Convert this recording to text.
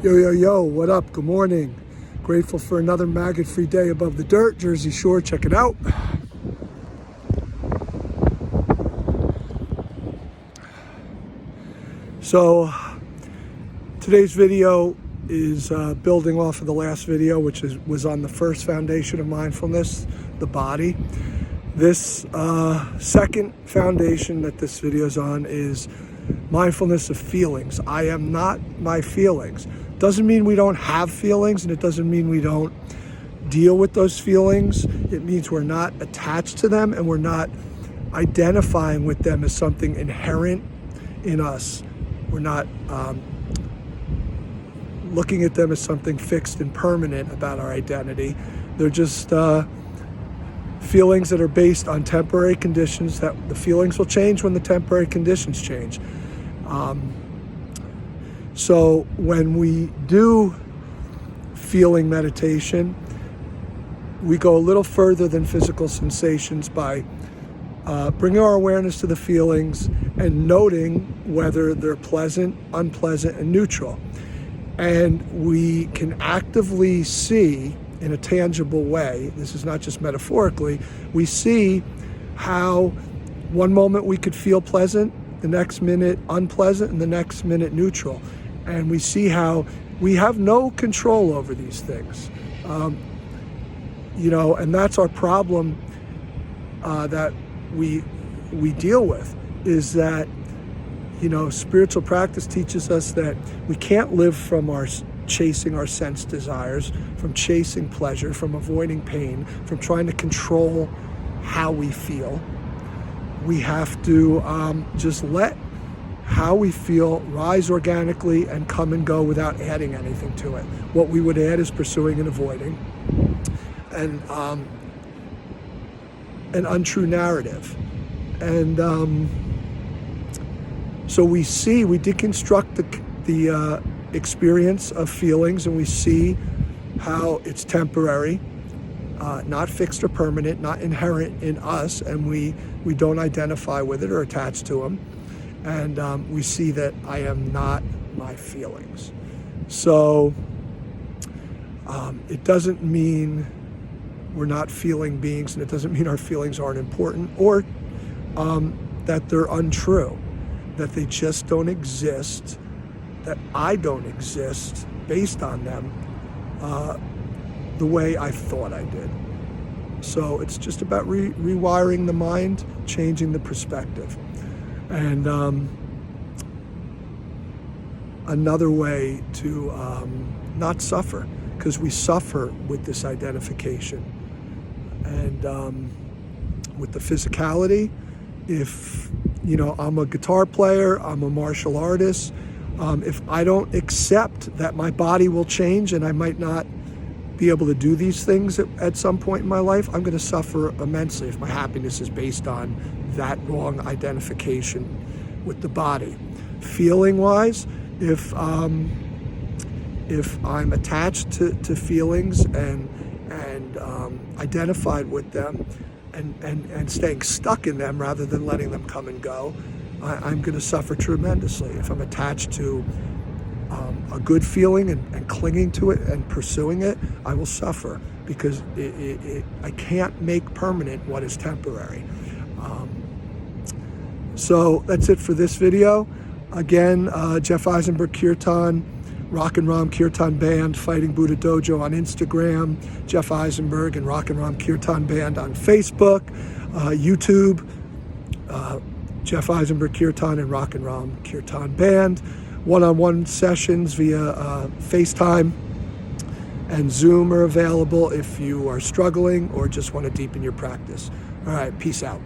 Yo, what up? Good morning. Grateful for another maggot-free day above the dirt, Jersey Shore. Check it out. So, today's video is building off of the last video, which was on the first foundation of mindfulness, the body. This second foundation that this video is on is mindfulness of feelings. I am not my feelings. Doesn't mean we don't have feelings, and it doesn't mean we don't deal with those feelings. It means we're not attached to them and we're not identifying with them as something inherent in us. We're not looking at them as something fixed and permanent about our identity. They're just feelings that are based on temporary conditions, that the feelings will change when the temporary conditions change. So when we do feeling meditation, we go a little further than physical sensations by bringing our awareness to the feelings and noting whether they're pleasant, unpleasant, and neutral. And we can actively see in a tangible way, this is not just metaphorically, we see how one moment we could feel pleasant, the next minute unpleasant, and the next minute neutral. And we see how we have no control over these things. And that's our problem that we deal with, is that, spiritual practice teaches us that we can't live from chasing our sense desires, from chasing pleasure, from avoiding pain, from trying to control how we feel. We have to just let how we feel rise organically and come and go without adding anything to it. What we would add is pursuing and avoiding, and an untrue narrative. And so we deconstruct the experience of feelings, and we see how it's temporary, not fixed or permanent, not inherent in us, and we don't identify with it or attach to them. And we see that I am not my feelings. So it doesn't mean we're not feeling beings, and it doesn't mean our feelings aren't important, or that they're untrue, that they just don't exist, that I don't exist based on them the way I thought I did. So it's just about rewiring the mind, changing the perspective. And another way to not suffer, because we suffer with this identification. And with the physicality, if, I'm a guitar player, I'm a martial artist, if I don't accept that my body will change and I might not be able to do these things at some point in my life, I'm going to suffer immensely if my happiness is based on that wrong identification with the body. Feeling-wise, if I'm attached to feelings and identified with them and staying stuck in them rather than letting them come and go, I'm going to suffer tremendously. If I'm attached to a good feeling and clinging to it and pursuing it, I will suffer, because I can't make permanent what is temporary. So that's it for this video. Again, Jeff Eisenberg Kirtan, Rock and Ram Kirtan Band, Fighting Buddha Dojo on Instagram, Jeff Eisenberg and Rock and Ram Kirtan Band on Facebook, YouTube, Jeff Eisenberg Kirtan and Rock and Ram Kirtan Band, one-on-one sessions via FaceTime and Zoom are available if you are struggling or just want to deepen your practice. All right, peace out.